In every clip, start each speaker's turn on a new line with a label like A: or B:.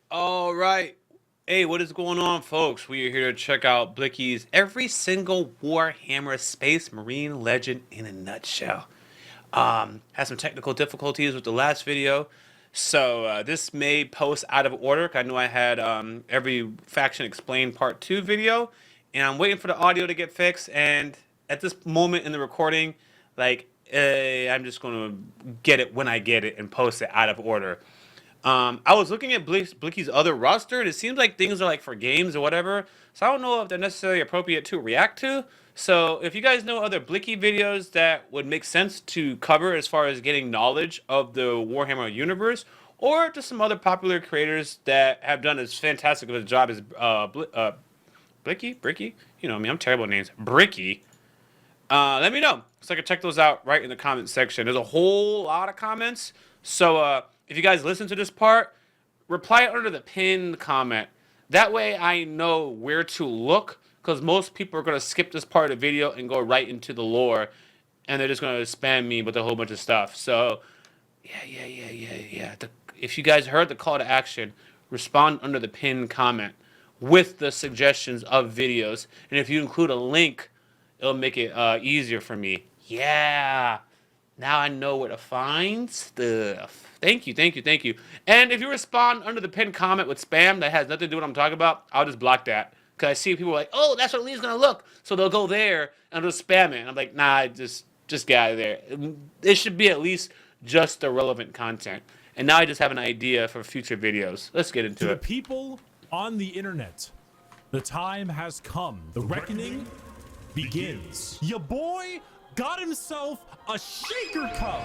A: All right. Hey, what is going on, folks? We are here to check out Blicky's every single Warhammer Space Marine legend in a nutshell. Had some technical difficulties with the last video, so this may post out of order. I know I had every faction explained part 2 video, and I'm waiting for the audio to get fixed. And at this moment in the recording, I'm just gonna get it when I get it and post it out of order. I was looking at Blicky's other roster, and it seems like things are like for games or whatever. So I don't know if they're necessarily appropriate to react to. So if you guys know other Blicky videos that would make sense to cover as far as getting knowledge of the Warhammer universe, or just some other popular creators that have done as fantastic of a job as Bricky, you know me, I'm terrible at names. Bricky. Let me know so I can check those out right in the comment section. There's a whole lot of comments, so if you guys listen to this part, reply under the pinned comment. That way I know where to look, because most people are going to skip this part of the video and go right into the lore, and they're just going to spam me with a whole bunch of stuff. So, yeah. If you guys heard the call to action, respond under the pinned comment with the suggestions of videos. And if you include a link, it'll make it easier for me. Yeah. Now I know where to find stuff. Thank you. And if you respond under the pinned comment with spam that has nothing to do with what I'm talking about, I'll just block that. Because I see people like, oh, that's what Lee's going to look. So they'll go there and they'll spam it. And I'm like, nah, just get out of there. It should be at least just the relevant content. And now I just have an idea for future videos. Let's get into it.
B: To the people on the internet, the time has come. The reckoning begins. Your boy got himself a shaker cup.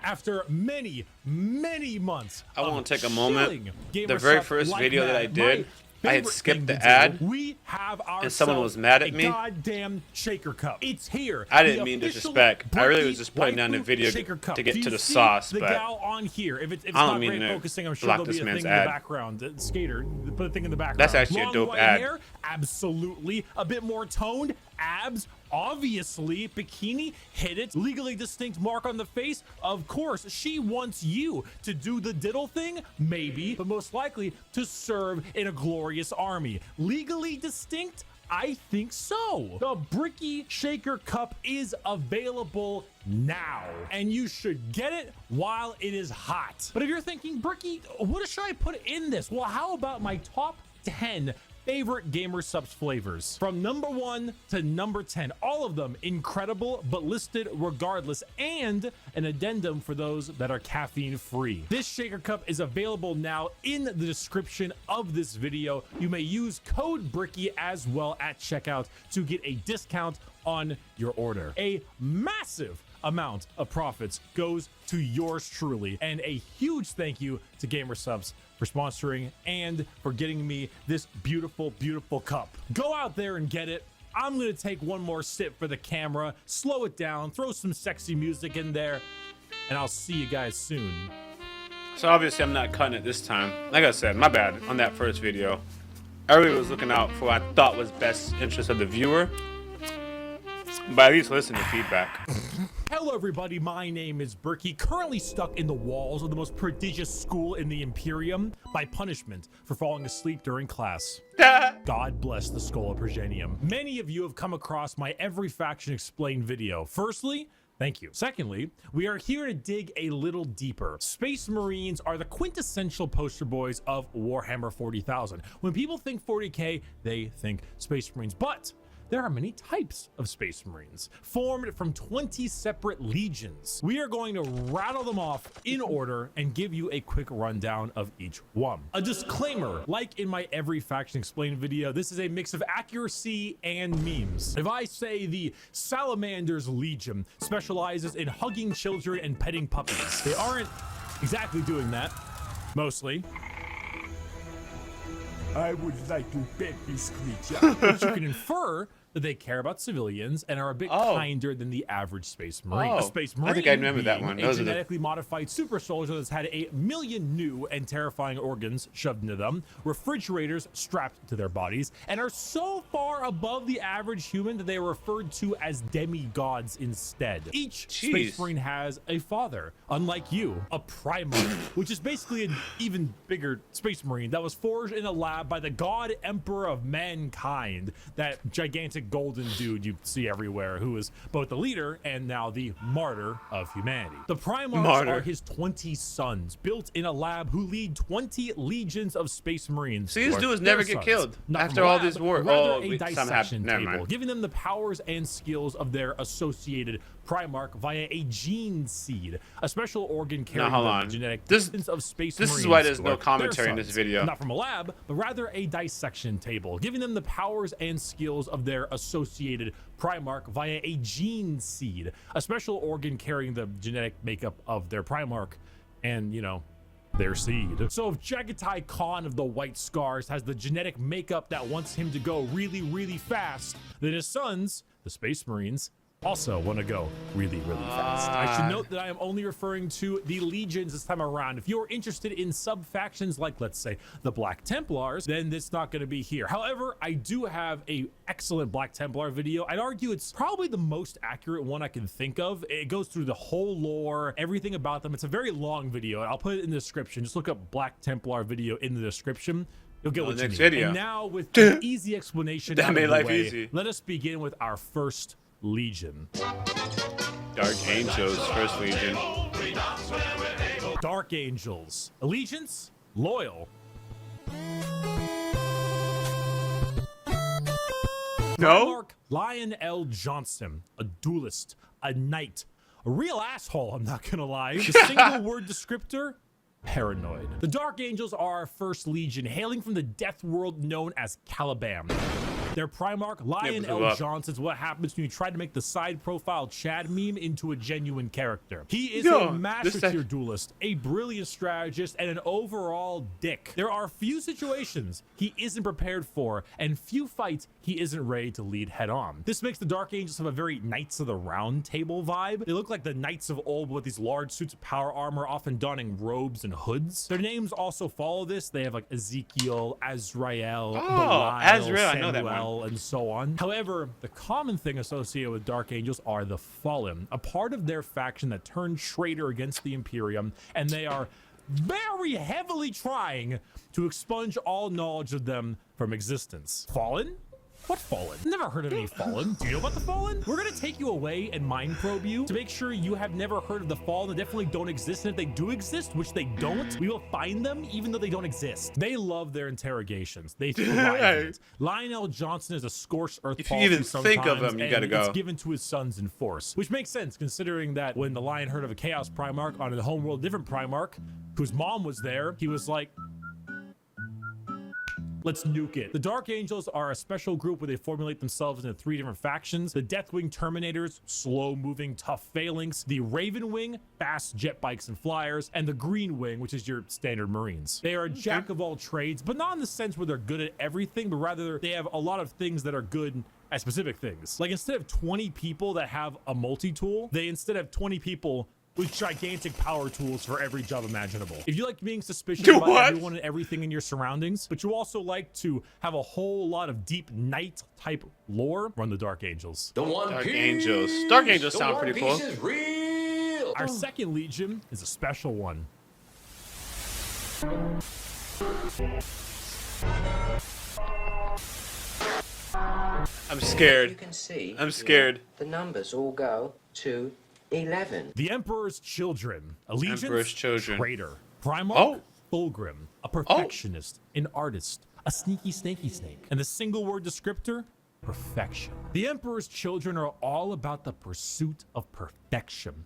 B: After many months,
A: I want to take a moment. The very first video that I did, I had skipped the ad,
B: we have
A: and someone was mad at me.
B: Goddamn shaker cup. It's here.
A: I didn't mean disrespect. I really was just putting down the video to get to the sauce, but
B: on here, if it's
A: I
B: not
A: don't mean
B: great
A: to
B: focusing, I'm sure
A: block
B: there'll be
A: this
B: a thing
A: man's
B: in the
A: ad.
B: background. Skater, put a thing in the background.
A: That's actually a dope ad.
B: Hair, absolutely. A bit more toned. Abs, obviously. Bikini, hit it. Legally distinct mark on the face. Of course, she wants you to do the diddle thing, maybe, but most likely to serve in a glorious army. Legally distinct? I think so. The Bricky Shaker Cup is available now, and you should get it while it is hot. But if you're thinking, Bricky, what should I put in this? Well, how about my top 10 favorite Gamer Supps flavors from number 1 to number 10? All of them incredible, but listed regardless, and an addendum for those that are caffeine free. This shaker cup is available now in the description of this video. You may use code Bricky as well at checkout to get a discount on your order. A massive amount of profits goes to yours truly, and a huge thank you to Gamer Supps for sponsoring and for getting me this beautiful cup. Go out there and get it. I'm gonna take one more sip for the camera, slow it down, throw some sexy music in there, and I'll see you guys soon.
A: So obviously I'm not cutting it this time. Like I said, my bad on that first video. I really was looking out for what I thought was best interest of the viewer, but at least listen to feedback.
B: Hello everybody, my name is Bricky, currently stuck in the walls of the most prodigious school in the Imperium by punishment for falling asleep during class. God bless the Schola Progenium. Many of you have come across my Every Faction Explained video. Firstly, thank you. Secondly, we are here to dig a little deeper. Space Marines are the quintessential poster boys of Warhammer 40,000. When people think 40k, they think Space Marines, but there are many types of Space Marines, formed from 20 separate legions. We are going to rattle them off in order and give you a quick rundown of each one. A disclaimer, like in my Every Faction Explained video, this is a mix of accuracy and memes. If I say the Salamander's Legion specializes in hugging children and petting puppies, they aren't exactly doing that, mostly.
C: I would like to pet this creature.
B: But you can infer that they care about civilians and are a bit kinder than the average Space Marine. A Space Marine,
A: I think I remember that one.
B: A genetically modified super soldier that's had 1,000,000 new and terrifying organs shoved into them, refrigerators strapped to their bodies, and are so far above the average human that they are referred to as demigods instead. Each Space Marine has a father, unlike you, a Primarch, which is basically an even bigger Space Marine that was forged in a lab by the God Emperor of mankind, that gigantic golden dude you see everywhere, who is both the leader and now the martyr of humanity. The Primarchs are his 20 sons, built in a lab, who lead 20 legions of Space Marines.
A: So these dudes never get killed after all this war.
B: A dissection table, giving them the powers and skills of their associated Primarch via a gene seed, a special organ carrying the genetic distance of Space Marines.
A: This is why there's no commentary in this video.
B: Not from a lab, but rather a dissection table, giving them the powers and skills of their associated Primarch via a gene seed, a special organ carrying the genetic makeup of their Primarch and, you know, their seed. So if Jagatai Khan of the White Scars has the genetic makeup that wants him to go really, really fast, then his sons, the Space Marines, also want to go really, really fast. I should note that I am only referring to the legions this time around. If you're interested in sub-factions like, let's say, the Black Templars, then it's not going to be here. However, I do have a excellent Black Templar video. I'd argue it's probably the most accurate one I can think of. It goes through the whole lore, everything about them. It's a very long video, and I'll put it in the description. Just look up Black Templar video in the description. You'll get what you need.
A: Video.
B: And now, with an easy explanation
A: that
B: out
A: made
B: of the
A: life
B: way,
A: easy.
B: let us begin with our first legion.
A: Dark Angels, first legion.
B: Dark Angels. Allegiance? Loyal.
A: No?
B: Primarch Lion L. Johnson, a duelist, a knight, a real asshole, I'm not gonna lie. The single word descriptor? Paranoid. The Dark Angels are our first legion, hailing from the death world known as Caliban. Their Primarch, Lion L. Johnson, is what happens when you try to make the side profile Chad meme into a genuine character. He is a master tier duelist, a brilliant strategist, and an overall dick. There are few situations he isn't prepared for, and few fights he isn't ready to lead head on. This makes the Dark Angels have a very Knights of the Round Table vibe. They look like the knights of old with these large suits of power armor, often donning robes and hoods. Their names also follow this. They have like Ezekiel, Azrael, Belial,
A: Azrael,
B: Samuel,
A: I know that one.
B: and so on. However, the common thing associated with Dark Angels are the Fallen, a part of their faction that turned traitor against the Imperium, and they are very heavily trying to expunge all knowledge of them from existence. Fallen? What Fallen? Never heard of any Fallen. Do you know about the Fallen? We're gonna take you away and mind probe you to make sure you have never heard of the Fallen. They definitely don't exist, and if they do exist, which they don't, we will find them even though they don't exist. They love their interrogations. They thrive in it. Lionel Johnson is a scorched earth.
A: If you even think of him, you gotta go.
B: It's given to his sons in force, which makes sense considering that when the Lion heard of a Chaos Primarch on a homeworld different Primarch, whose mom was there, he was like, let's nuke it. The Dark Angels are a special group where they formulate themselves into 3 different factions. The Deathwing Terminators, slow-moving, tough phalanx. The Raven Wing, fast jet bikes and flyers. And the Green Wing, which is your standard Marines. They are a jack of all trades, but not in the sense where they're good at everything, but rather they have a lot of things that are good at specific things. Like instead of 20 people that have a multi-tool, they instead have 20 people with gigantic power tools for every job imaginable. If you like being suspicious about everyone and everything in your surroundings, but you also like to have a whole lot of deep knight type lore, run the Dark Angels.
A: Dark Angels. Dark Angels sound pretty cool.
B: Our second legion is a special one.
A: I'm scared.
C: You can see
A: I'm scared.
C: The numbers all go to 11.
B: The Emperor's Children. Allegiance,
A: Emperor's Children.
B: Traitor. Primarch, Fulgrim. A perfectionist, an artist, a sneaky snaky snake. And the single word descriptor, perfection. The Emperor's Children are all about the pursuit of perfection.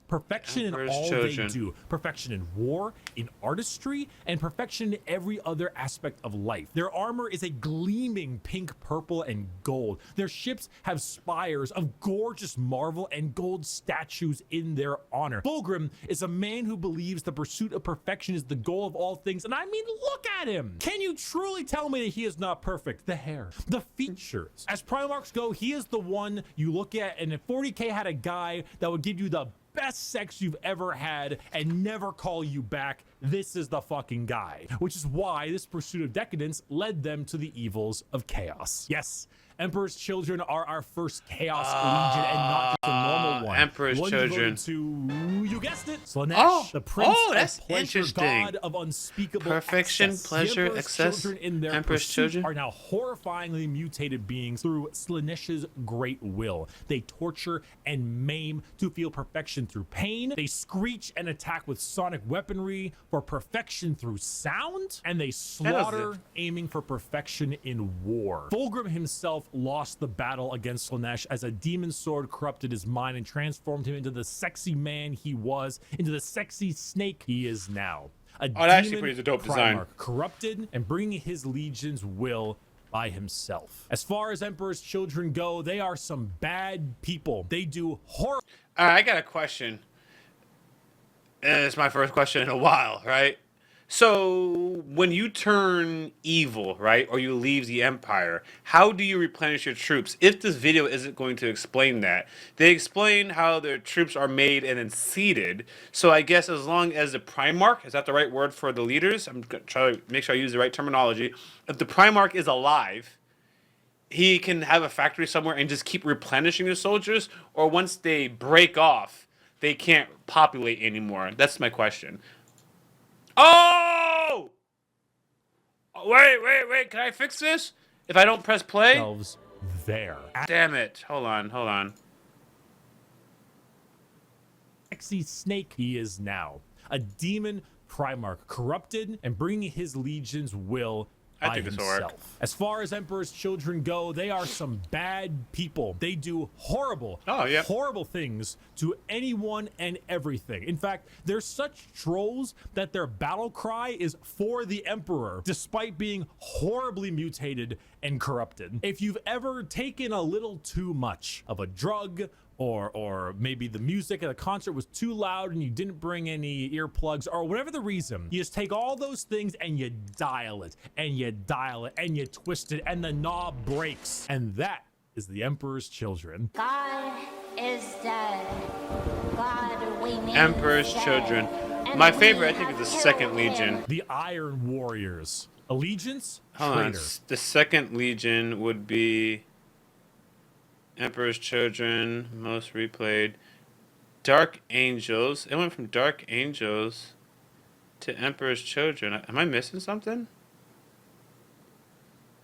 B: Perfection in all they do. Perfection in war, in artistry, and perfection in every other aspect of life. Their armor is a gleaming pink, purple, and gold. Their ships have spires of gorgeous marble and gold statues in their honor. Fulgrim is a man who believes the pursuit of perfection is the goal of all things. And I mean, look at him. Can you truly tell me that he is not perfect? The hair, the features. As Primarch Primarchs go, he is the one you look at, and if 40k had a guy that would give you the best sex you've ever had and never call you back, this is the fucking guy. Which is why this pursuit of decadence led them to the evils of chaos. Yes, Emperor's Children are our first Chaos Legion and not just a normal one.
A: Emperor's
B: one
A: Children.
B: To, you guessed it, Slanesh, the prince
A: that's
B: of pleasure,
A: interesting.
B: god of unspeakable
A: Perfection,
B: excess.
A: pleasure,
B: The
A: excess.
B: children in their
A: Emperor's
B: pursuit
A: Children.
B: are now horrifyingly mutated beings through Slanesh's great will. They torture and maim to feel perfection through pain. They screech and attack with sonic weaponry for perfection through sound. And they slaughter, aiming for perfection in war. Fulgrim himself lost the battle against Slanesh as a demon sword corrupted his mind and transformed him into the sexy man he was, into the sexy snake he is now. A
A: that actually pretty dope design.
B: Primarch, corrupted and bringing his legion's will by himself. As far as Emperor's Children go, they are some bad people. They do horror.
A: All right, I got a question. And it's my first question in a while, right? So when you turn evil, right, or you leave the Empire, how do you replenish your troops? If this video isn't going to explain that, they explain how their troops are made and then seeded. So I guess as long as the Primarch, is that the right word for the leaders? I'm trying to make sure I use the right terminology. If the Primarch is alive, he can have a factory somewhere and just keep replenishing the soldiers, or once they break off, they can't populate anymore. That's my question. Oh! Wait. Can I fix this? If I don't press play?
B: There.
A: Damn it. Hold on.
B: Sexy snake he is now. A demon Primarch, corrupted and bringing his legion's will by himself. As far as Emperor's Children go, they are some bad people. They do horrible, horrible things to anyone and everything. In fact, they're such trolls that their battle cry is for the Emperor, despite being horribly mutated and corrupted. If you've ever taken a little too much of a drug, or maybe the music at a concert was too loud and you didn't bring any earplugs, or whatever the reason, you just take all those things and you dial it and you dial it and you twist it and the knob breaks. And that is the Emperor's Children.
D: God is dead. God, we need
A: Emperor's Children. My favorite, I think, is the Second Legion.
B: The Iron Warriors. Allegiance,
A: Hold on.
B: traitor.
A: The Second Legion would be Emperor's Children, most replayed. Dark Angels. It went from Dark Angels to Emperor's Children. Am I missing something?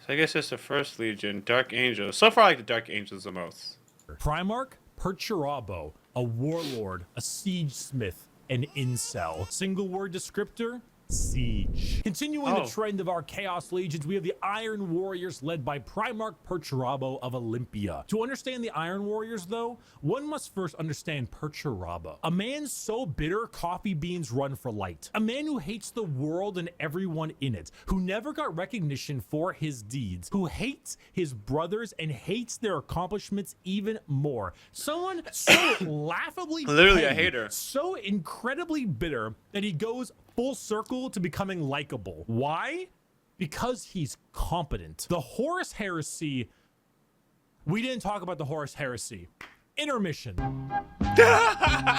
A: So I guess it's the First Legion. Dark Angels. So far, I like the Dark Angels the most.
B: Primarch Perturabo, a warlord, a siege smith, an incel. Single word descriptor: siege. Continuing the trend of our Chaos Legions, we have the Iron Warriors led by Primarch Perturabo of Olympia. To understand the Iron Warriors, though, one must first understand Perturabo. A man so bitter coffee beans run for light. A man who hates the world and everyone in it, who never got recognition for his deeds, who hates his brothers and hates their accomplishments even more. Someone so laughably
A: Literally
B: petty,
A: a hater.
B: so incredibly bitter that he goes full circle to becoming likable. Why? Because he's competent. The Horus Heresy. We didn't talk about the Horus Heresy. Intermission.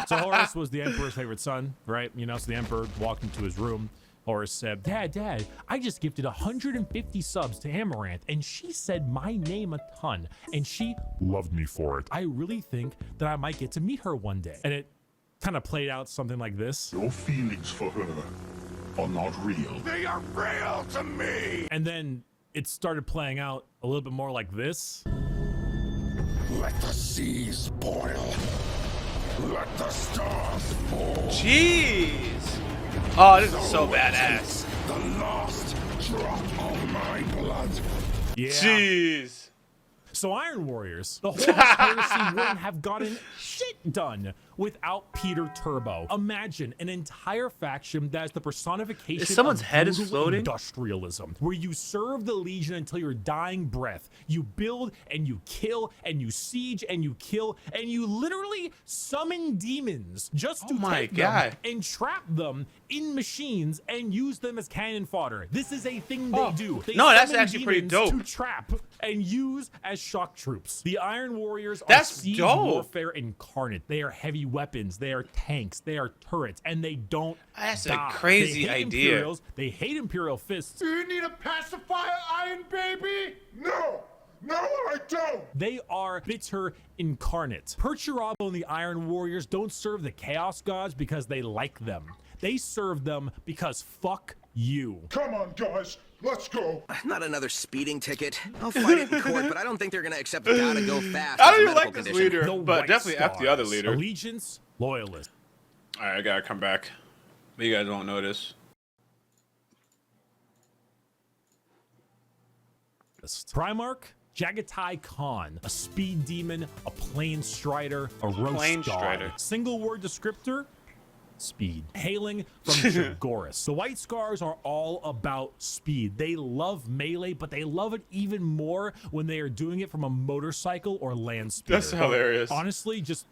B: So Horus was the Emperor's favorite son, right? You know, so the Emperor walked into his room. Horus said, Dad, I just gifted 150 subs to Amaranth, and she said my name a ton, and she loved me for it. I really think that I might get to meet her one day. And it kind of played out something like this.
E: Your feelings for her are not real. They are real to me!
B: And then it started playing out a little bit more like this.
E: Let the seas boil. Let the stars fall.
A: Jeez. Oh, this is so badass.
E: The last drop of my blood.
B: Yeah.
A: Jeez.
B: So Iron Warriors, the Horus Heresy wouldn't have gotten shit done without Peter Turbo. Imagine an entire faction that is the personification
A: someone's
B: of
A: head is
B: brutal
A: floating?
B: industrialism, where you serve the Legion until your dying breath. You build and you kill and you siege and you kill and you literally summon demons just to take them and trap them in machines and use them as cannon fodder. This is a thing they do. They
A: No, that's
B: summon
A: actually pretty
B: demons
A: dope.
B: to trap and use as shock troops. The Iron Warriors are
A: That's
B: siege
A: dope.
B: warfare incarnate. They are heavy weapons, they are tanks, they are turrets, and they don't
A: That's
B: die.
A: a crazy
B: They hate
A: idea.
B: Imperials, they hate Imperial Fists.
E: Do you need a pacifier, Iron Baby? No! No, I don't!
B: They are bitter incarnate. Perturabo and the Iron Warriors don't serve the Chaos Gods because they like them. They serve them because fuck you.
E: Come on, guys, let's go.
F: Not another speeding ticket. I'll fight it in court, but I don't think they're gonna accept gotta go fast.
A: I
F: as a
A: don't even
F: medical
A: like this
F: condition.
A: leader,
B: The
A: but
B: White
A: definitely F the other
B: Stars.
A: leader.
B: Allegiance, loyalist.
A: All right, I gotta come back. But you guys won't notice.
B: Primarch, Jagatai Khan, a speed demon, a plane strider, a roast
A: Plane
B: god.
A: strider.
B: Single word descriptor, speed. Hailing from Chagoris. The White Scars are all about speed. They love melee, but they love it even more when they are doing it from a motorcycle or land speeder.
A: That's hilarious.
B: Honestly, just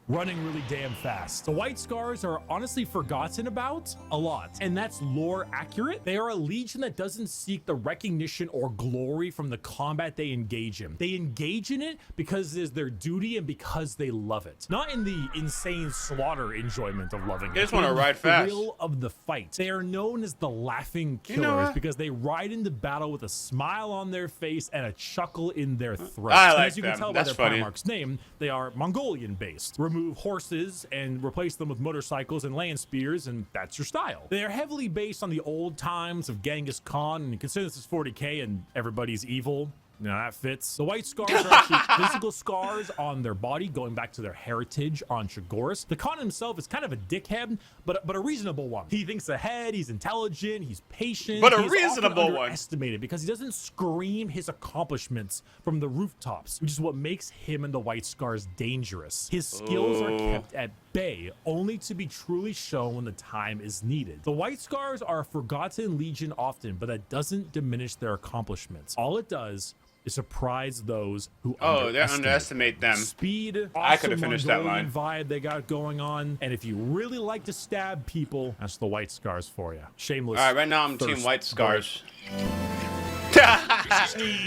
B: running really damn fast. The White Scars are honestly forgotten about a lot, and that's lore accurate. They are a legion that doesn't seek the recognition or glory from the combat they engage in. They engage in it because it is their duty and because they love it. Not in the insane slaughter enjoyment of loving it.
A: They just wanna
B: In the
A: ride fast.
B: thrill of the fight. They are known as the laughing
A: You know
B: killers
A: what?
B: because they ride into battle with a smile on their face and a chuckle in their throat.
A: I
B: And
A: like
B: as you can
A: them.
B: tell
A: That's
B: by their
A: funny.
B: Primarch's name, they are Mongolian based. Remove horses and replace them with motorcycles and land spears, and that's your style. They are heavily based on the old times of Genghis Khan, and consider this is 40k and everybody's evil. You know, that fits. The White Scars are actually physical scars on their body, going back to their heritage on Chagoris. The Khan himself is kind of a dickhead, but a reasonable one. He thinks ahead, he's intelligent, he's patient.
A: But a
B: He's
A: reasonable
B: often
A: one.
B: underestimated because he doesn't scream his accomplishments from the rooftops, which is what makes him and the White Scars dangerous. His skills are kept at bay, only to be truly shown when the time is needed. The White Scars are a forgotten legion often, but that doesn't diminish their accomplishments. All it does is surprise those who
A: They underestimate them.
B: Speed,
A: I could have
B: awesome
A: finished that
B: Mongolian
A: line.
B: vibe they got going on, and if you really like to stab people, that's the White Scars for you. Shameless.
A: All right, right now I'm Team
B: thirst
A: White
B: bullet.
A: Scars.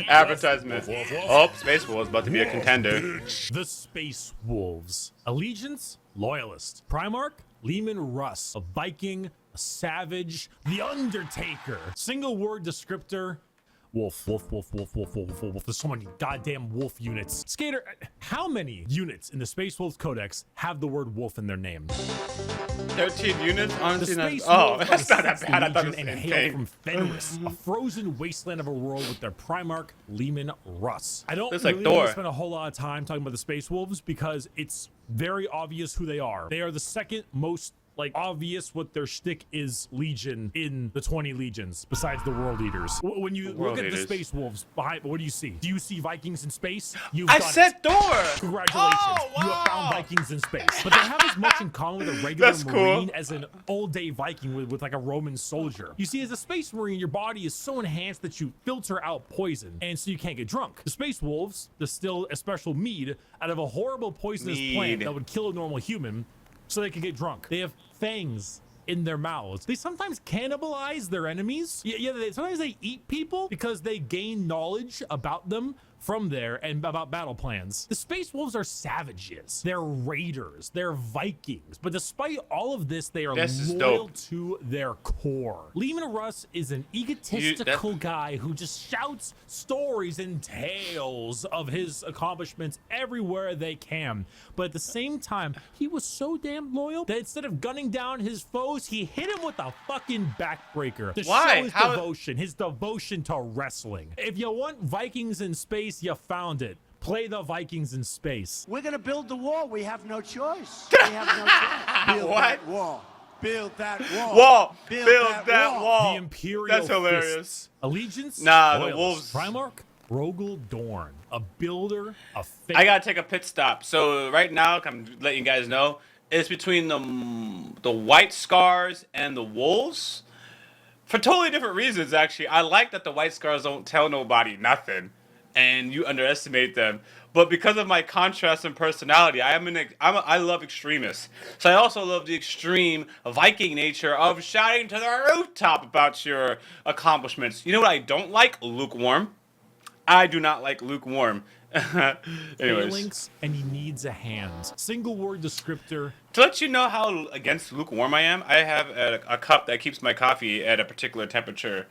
A: Advertisement. Oh, Space Wolves about to be a contender.
B: The Space Wolves. Allegiance, loyalist. Primarch, Lehman Russ, a Viking, a savage, the Undertaker. Single word descriptor. Wolf, wolf, wolf, wolf, wolf, wolf, wolf, wolf. There's so many goddamn wolf units. Skater, how many units in the Space Wolves Codex have the word wolf in their name?
A: 13 units?
B: The
A: Honestly,
B: Space
A: oh,
B: Wolves
A: that's
B: are
A: not that
B: the
A: bad. I thought it was
B: Legion and
A: insane.
B: hail from Fenris, a frozen wasteland of a world with their Primarch, Lehman Russ. I don't
A: Looks like
B: really want
A: Thor.
B: to spend a whole lot of time talking about the Space Wolves because it's very obvious who they are. They are the second most obvious what their shtick is legion in the 20 legions besides the World Eaters. When you
A: World
B: look at
A: Eaters.
B: the Space Wolves behind, what do you see? Do you see Vikings in space? You've
A: I
B: done it.
A: said Thor!
B: Congratulations,
A: Oh,
B: you have found
A: wow.
B: Vikings in space. But they have as much in common with a regular
A: That's cool.
B: Marine as an old-day Viking with like a Roman soldier. You see, as a Space Marine, your body is so enhanced that you filter out poison, and so you can't get drunk. The Space Wolves distill a special mead out of a horrible poisonous plant
A: Mead.
B: that would kill a normal human so they can get drunk. They have fangs in their mouths. They sometimes cannibalize their enemies. Sometimes they eat people because they gain knowledge about them from there and about battle plans. The Space Wolves are savages. They're raiders. They're Vikings. But despite all of this, they are
A: This is
B: loyal
A: dope.
B: to their core. Lehman Russ is an egotistical guy who just shouts stories and tales of his accomplishments everywhere they can. But at the same time, he was so damn loyal that instead of gunning down his foes, he hit him with a fucking backbreaker to
A: Why?
B: show his devotion to wrestling. If you want Vikings in space, you found it. Play the Vikings in space.
G: We're going to build the wall. We have no choice. We have no choice. Build
A: What?
G: that wall. Build that wall.
A: Wall!
G: Build
A: Build that wall!
B: The Imperial
A: That's
B: Fists.
A: hilarious.
B: Allegiance?
A: Nah, the
B: Loyalist.
A: Wolves.
B: Primarch? Rogel Dorn. A builder, a fake.
A: I gotta take a pit stop. So right now, I'm letting you guys know, is between the white scars and the wolves. For totally different reasons, actually. I like that the white scars don't tell nobody nothing, and you underestimate them. But because of my contrast in personality, I love extremists. So I also love the extreme Viking nature of shouting to the rooftop about your accomplishments. You know what I don't like? Lukewarm. I do not like lukewarm. Anyways.
B: Phalanx, and he needs a hand. Single word descriptor.
A: To let you know how against lukewarm I am, I have a cup that keeps my coffee at a particular temperature.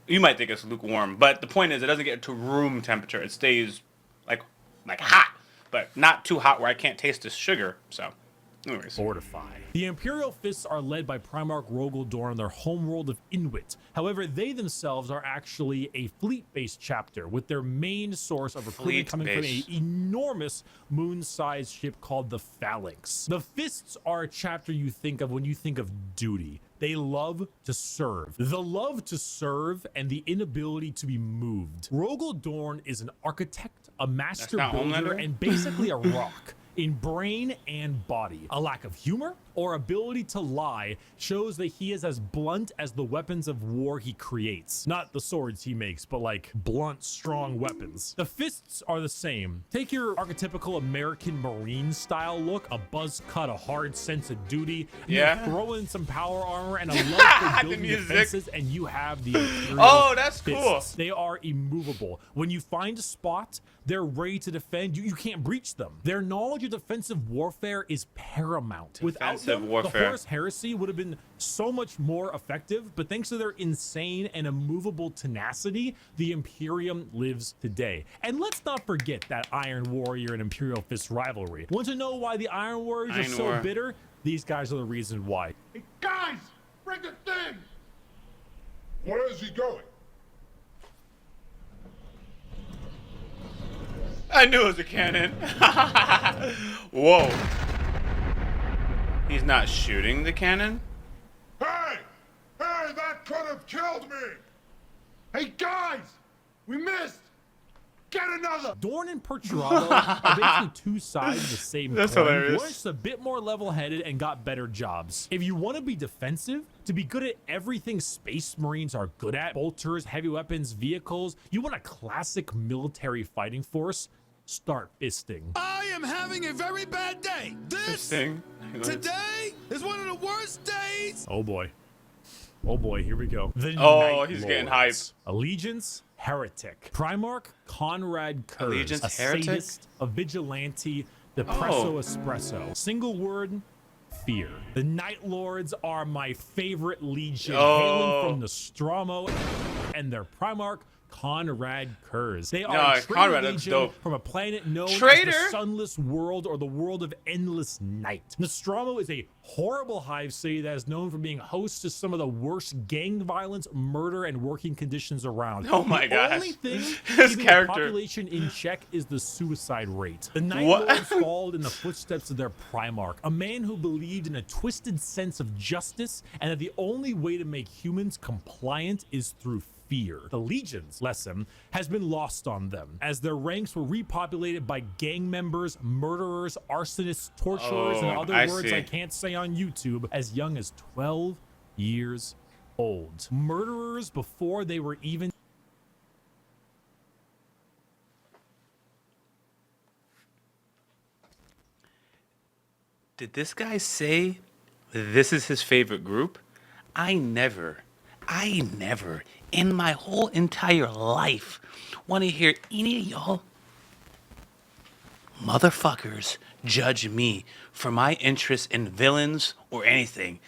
A: You might think it's lukewarm, but the point is it doesn't get to room temperature. It stays like hot, but not too hot where I can't taste the sugar. So, anyways.
B: Fortify. The Imperial Fists are led by Primarch Rogal Dorn on their homeworld of Inuit. However, they themselves are actually a fleet-based chapter, with their main source of recruitment coming from an enormous moon-sized ship called the Phalanx. The Fists are a chapter you think of when you think of duty. They love to serve. The love to serve and the inability to be moved. Rogal Dorn is an architect, a master builder, and basically a rock. In brain and body. A lack of humor or ability to lie shows that he is as blunt as the weapons of war he creates. Not the swords he makes, but like blunt, strong weapons. The Fists are the same. Take your archetypical American Marine style look, a buzz cut, a hard sense of duty, throw in some power armor and a love for building defenses, and you have the Imperial
A: that's
B: Fists.
A: cool.
B: They are immovable. When you find a spot, they're ready to defend. You can't breach them. Their knowledge of defensive warfare is paramount. Without them, the Horus Heresy would have been so much more effective, but thanks to their insane and immovable tenacity, the Imperium lives today. And let's not forget that Iron Warrior and Imperial Fist rivalry. Want to know why the Iron Warriors are so bitter? These guys are the reason why.
E: Hey, guys, bring the thing! Where is he going?
A: I knew it was a cannon. Whoa. He's not shooting the cannon?
E: Hey! Hey, that could have killed me! Hey, guys! We missed! Get another!
B: Dorn and Perturabo are basically two sides of the same coin.
A: Hilarious.
B: One's just a bit more level-headed and got better jobs. If you want to be defensive, to be good at everything Space Marines are good at, bolters, heavy weapons, vehicles, you want a classic military fighting force, start fisting.
H: I am having a very bad day. Today is one of the worst days.
B: Oh boy. Oh boy, here we go. The
A: he's getting hype.
B: Allegiance, heretic. Primarch, Conrad Kurz.
A: Allegiance,
B: a
A: heretic?
B: sadist, a vigilante, the presso espresso. Single word, fear. The Night Lords are my favorite legion, hailing from Nostromo and their Primarch, Conrad Kurz. They are a
A: Conrad, that's
B: legion
A: dope.
B: from a planet known as the Sunless World or the World of Endless Night. Nostromo is a horrible hive city that is known for being host to some of the worst gang violence, murder, and working conditions around.
A: Oh my gosh.
B: The only thing
A: His
B: keeping
A: character.
B: the population in check is the suicide rate. The Night Lords followed in the footsteps of their Primarch, a man who believed in a twisted sense of justice and that the only way to make humans compliant is through fear. The Legion's lesson has been lost on them, as their ranks were repopulated by gang members, murderers, arsonists, torturers, and other words I can't say on YouTube, as young as 12 years old. Murderers before they were even...
A: Did this guy say this is his favorite group? I never, in my whole entire life, want to hear any of y'all motherfuckers judge me for my interest in villains or anything.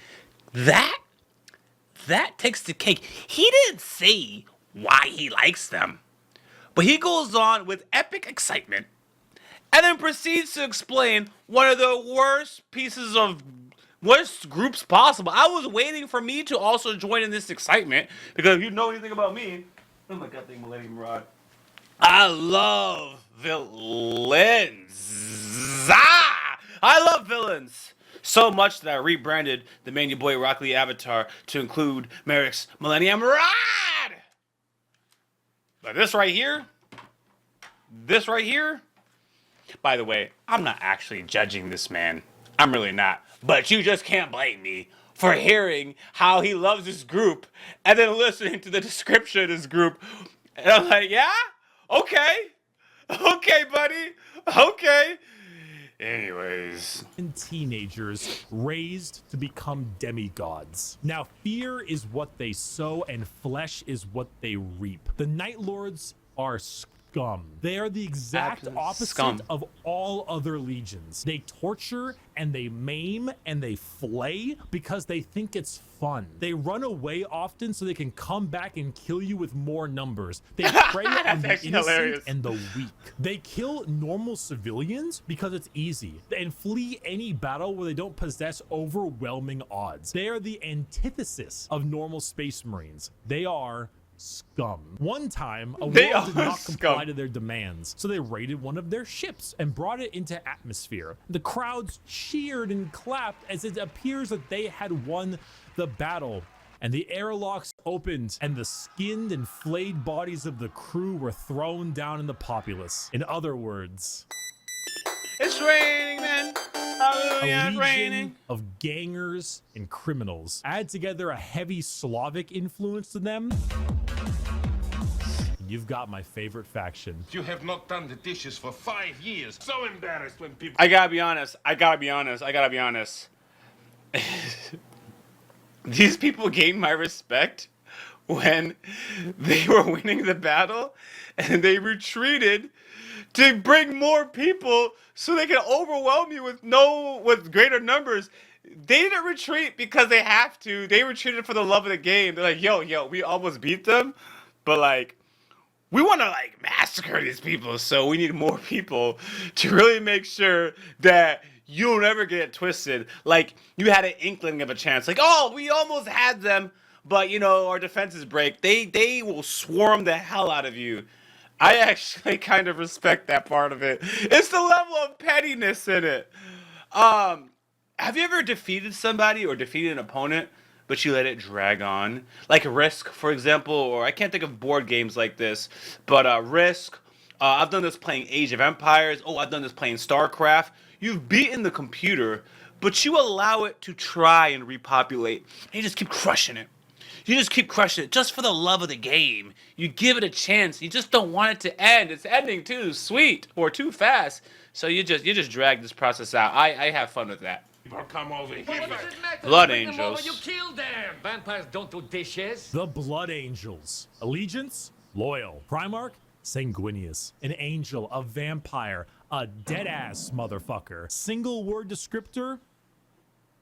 A: That takes the cake. He didn't say why he likes them, but he goes on with epic excitement and then proceeds to explain one of the worst groups possible. I was waiting for me to also join in this excitement, because if you know anything about me, oh my god, Millennium Rod, I love villains. I love villains so much that I rebranded the main Yaboyrocklee avatar to include Merrick's Millennium Rod. But this right here, by the way, I'm not actually judging this man. I'm really not. But you just can't blame me for hearing how he loves this group and then listening to the description of this group. And I'm like, yeah? Okay. Okay, buddy. Okay. Anyways.
B: And teenagers raised to become demigods. Now, fear is what they sow and flesh is what they reap. The Night Lords are scum. They are the exact opposite
A: scum
B: of all other legions. They torture and they maim and they flay because they think it's fun. They run away often so they can come back and kill you with more numbers. They prey on the innocent
A: hilarious.
B: and the weak. They kill normal civilians because it's easy and flee any battle where they don't possess overwhelming odds. They are the antithesis of normal space marines. They are scum. One time, a world did not comply to their demands, so they raided one of their ships and brought it into atmosphere. The crowds cheered and clapped as it appears that they had won the battle, and the airlocks opened, and the skinned and flayed bodies of the crew were thrown down in the populace. In other words,
A: it's raining, man. Hallelujah, it's raining.
B: Of gangers and criminals. Add together a heavy Slavic influence to them, you've got my favorite faction.
E: You have not done the dishes for 5 years. So embarrassed when people...
A: I gotta be honest. These people gained my respect when they were winning the battle and they retreated to bring more people so they can overwhelm you with greater numbers. They didn't retreat because they have to. They retreated for the love of the game. They're like, yo, we almost beat them, but like, we want to like massacre these people, so we need more people to really make sure that you don't ever get it twisted. Like, you had an inkling of a chance. Like, oh, we almost had them, but, you know, our defenses break. They will swarm the hell out of you. I actually kind of respect that part of it. It's the level of pettiness in it. Have you ever defeated somebody or defeated an opponent, but you let it drag on? Like Risk, for example, or I can't think of board games like this, but Risk. I've done this playing Age of Empires. Oh, I've done this playing StarCraft. You've beaten the computer, but you allow it to try and repopulate. And you just keep crushing it. You just keep crushing it just for the love of the game. You give it a chance. You just don't want it to end. It's ending too sweet or too fast. So you just drag this process out. I have fun with that.
E: Come over here.
A: Blood Angels.
I: You killed them. Vampires don't do dishes.
B: The Blood Angels. Allegiance, loyal. Primarch, sanguineous. An angel, a vampire, a dead-ass motherfucker. Single word descriptor,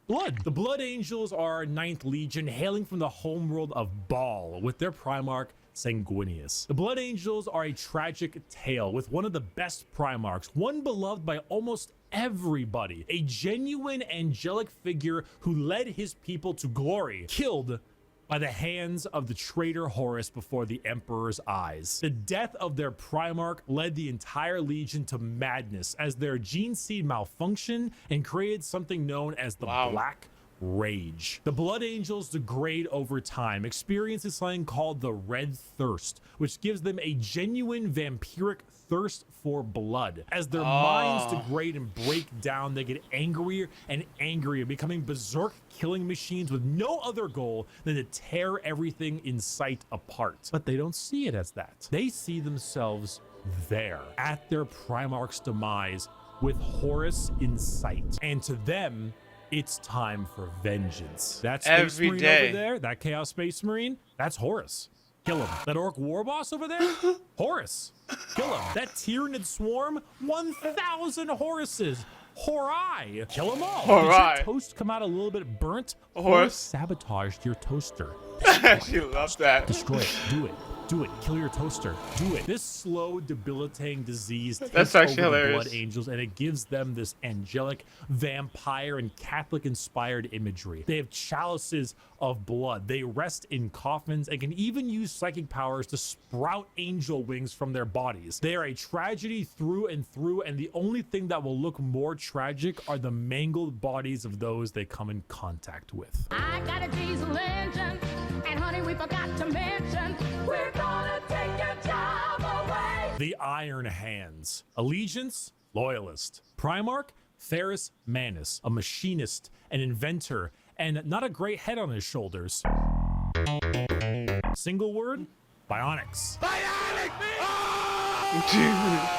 B: blood. The Blood Angels are 9th Legion, hailing from the homeworld of Baal, with their Primarch, Sanguinius. The Blood Angels are a tragic tale with one of the best Primarchs, one beloved by almost everybody, a genuine angelic figure who led his people to glory, killed by the hands of the traitor Horus before the Emperor's eyes. The death of their Primarch led the entire Legion to madness as their gene seed malfunctioned and created something known as the Black Rage. The Blood Angels degrade over time, experiencing something called the Red Thirst, which gives them a genuine vampiric thirst for blood. As their minds degrade and break down, they get angrier and angrier, becoming berserk killing machines with no other goal than to tear everything in sight apart. But they don't see it as that. They see themselves there, at their Primarch's demise, with Horus in sight. And to them, it's time for vengeance. That Space Marine over there, that Chaos Space Marine, that's Horus. Kill him. That Orc War Boss over there, Horus. Kill him. That Tyranid Swarm, 1,000 Horuses. Horai. Kill them all.
A: Horai.
B: Did your toast come out a little bit burnt? Horus sabotaged your toaster.
A: She loves that.
B: Destroy it. Do it. Do it. Kill your toaster. Do it. This slow, debilitating disease
A: That's
B: takes
A: actually
B: over
A: hilarious.
B: the Blood Angels, and it gives them this angelic, vampire, and Catholic-inspired imagery. They have chalices of blood. They rest in coffins and can even use psychic powers to sprout angel wings from their bodies. They are a tragedy through and through, and the only thing that will look more tragic are the mangled bodies of those they come in contact with.
D: I got a diesel engine, and honey, we forgot to mention, we're gonna take your job away.
B: The Iron Hands. Allegiance, loyalist. Primarch, Ferrus Manus, a machinist, an inventor, and not a great head on his shoulders. Single word? Bionics.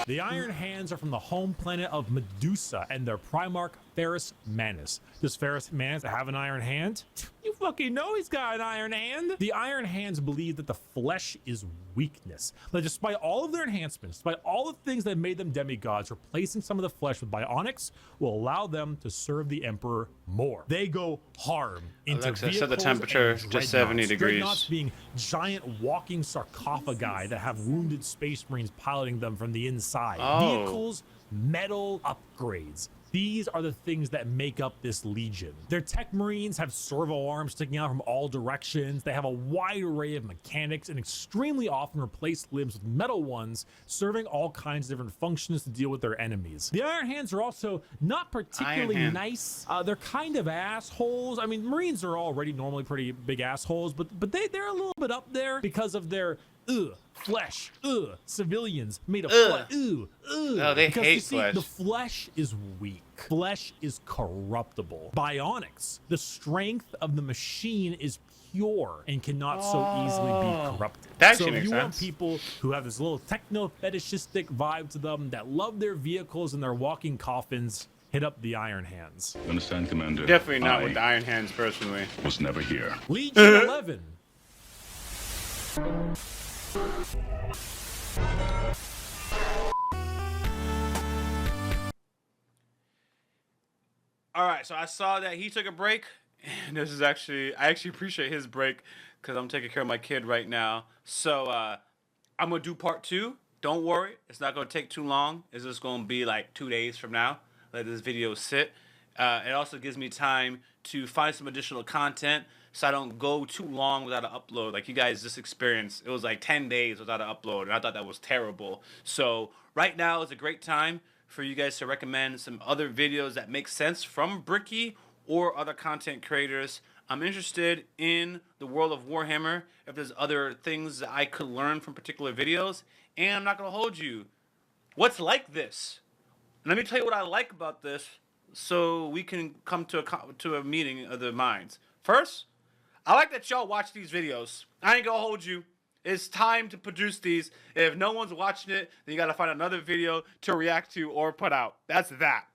B: The Iron Hands are from the home planet of Medusa and their Primarch Ferrus Manus. Does Ferrus Manus have an iron hand? You fucking know he's got an iron hand. The Iron Hands believe that the flesh is weakness. That despite all of their enhancements, despite all the things that made them demigods, replacing some of the flesh with bionics will allow them to serve the Emperor more. They go hard into
A: Alexa, set the
B: vehicles
A: temperature
B: and
A: to 70
B: dreadnoughts.
A: degrees.
B: Dreadnoughts being giant walking sarcophagi that have wounded space marines piloting them from the inside.
A: Oh.
B: Vehicles, metal upgrades. These are the things that make up this legion. Their tech marines have servo arms sticking out from all directions. They have a wide array of mechanics and extremely often replace limbs with metal ones, serving all kinds of different functions to deal with their enemies. The Iron Hands are also not particularly nice. They're kind of assholes. I mean, marines are already normally pretty big assholes, but they're a little bit up there because of their flesh, civilians made of flesh,
A: No, they
B: because
A: hate
B: you see,
A: flesh.
B: the flesh is weak. Flesh is corruptible. Bionics, the strength of the machine is pure and cannot so easily be corrupted.
A: That
B: so
A: actually
B: if
A: makes
B: you want
A: sense.
B: people who have this little techno fetishistic vibe to them, that love their vehicles and their walking coffins, hit up the Iron Hands.
J: You understand, Commander?
A: Definitely not with the Iron Hands, personally.
J: Was never here.
B: Legion 11.
A: All right, so I saw that he took a break, and this is actually, I actually appreciate his break because I'm taking care of my kid right now. So I'm gonna do part 2. Don't worry, it's not gonna take too long. It's just gonna be like 2 days from now. Let this video sit. It also gives me time to find some additional content so I don't go too long without an upload. Like you guys just experienced, it was like 10 days without an upload, and I thought that was terrible. So right now is a great time for you guys to recommend some other videos that make sense from Bricky or other content creators. I'm interested in the world of Warhammer, if there's other things that I could learn from particular videos, and I'm not going to hold you. What's like this? Let me tell you what I like about this so we can come to a meeting of the minds. First, I like that y'all watch these videos. I ain't going to hold you. It's time to produce these. If no one's watching it, then you got to find another video to react to or put out. That's that.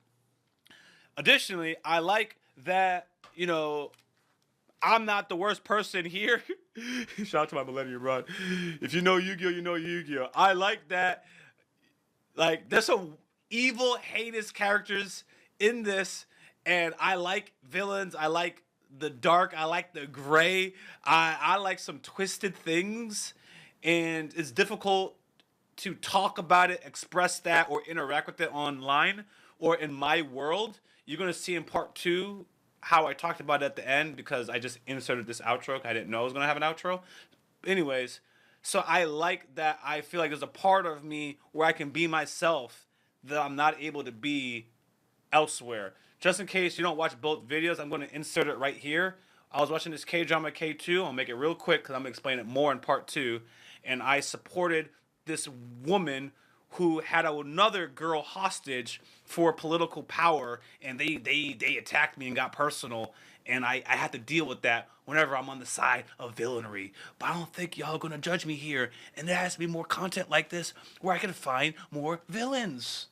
A: Additionally, I like that, you know, I'm not the worst person here. Shout out to my Millennium Run. If you know Yu-Gi-Oh, you know Yu-Gi-Oh. I like that. Like, there's some evil, heinous characters in this, and I like villains. I like the dark. I like the gray. I like some twisted things, and it's difficult to talk about it, express that, or interact with it online or in my world. You're going to see in part 2 how I talked about it at the end because I just inserted this outro. I didn't know I was going to have an outro. Anyways, so I like that. I feel like there's a part of me where I can be myself that I'm not able to be elsewhere. Just in case you don't watch both videos, I'm going to insert it right here. I was watching this Kdrama K2. I'll make it real quick because I'm going to explain it more in part 2. And I supported this woman who had another girl hostage for political power, and they attacked me and got personal, and I had to deal with that whenever I'm on the side of villainy. But I don't think y'all are going to judge me here, and there has to be more content like this where I can find more villains.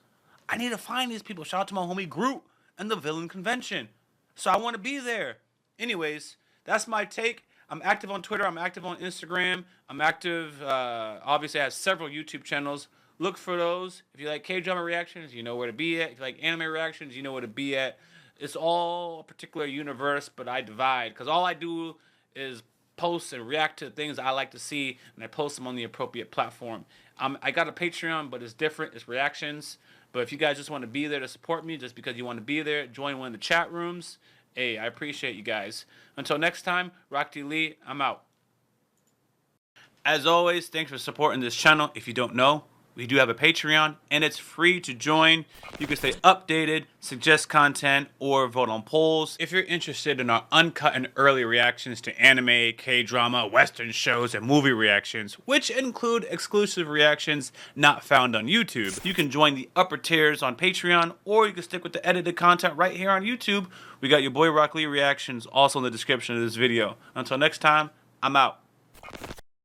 A: I need to find these people. Shout out to my homie Groot and the Villain Convention. So I want to be there. Anyways, that's my take. I'm active on Twitter. I'm active on Instagram. I'm active, obviously I have several YouTube channels. Look for those. If you like K-Drama reactions, you know where to be at. If you like anime reactions, you know where to be at. It's all a particular universe, but I divide. Because all I do is post and react to things I like to see, and I post them on the appropriate platform. I got a Patreon, but it's different. It's reactions. But if you guys just want to be there to support me, just because you want to be there, join one of the chat rooms. Hey, I appreciate you guys. Until next time, Yaboyrocklee Lee, I'm out. As always, thanks for supporting this channel. If you don't know, we do have a Patreon, and it's free to join. You can stay updated, suggest content, or vote on polls. If you're interested in our uncut and early reactions to anime, K-drama, Western shows, and movie reactions, which include exclusive reactions not found on YouTube, you can join the upper tiers on Patreon, or you can stick with the edited content right here on YouTube. We got Yaboyrocklee Reactions also in the description of this video. Until next time, I'm out.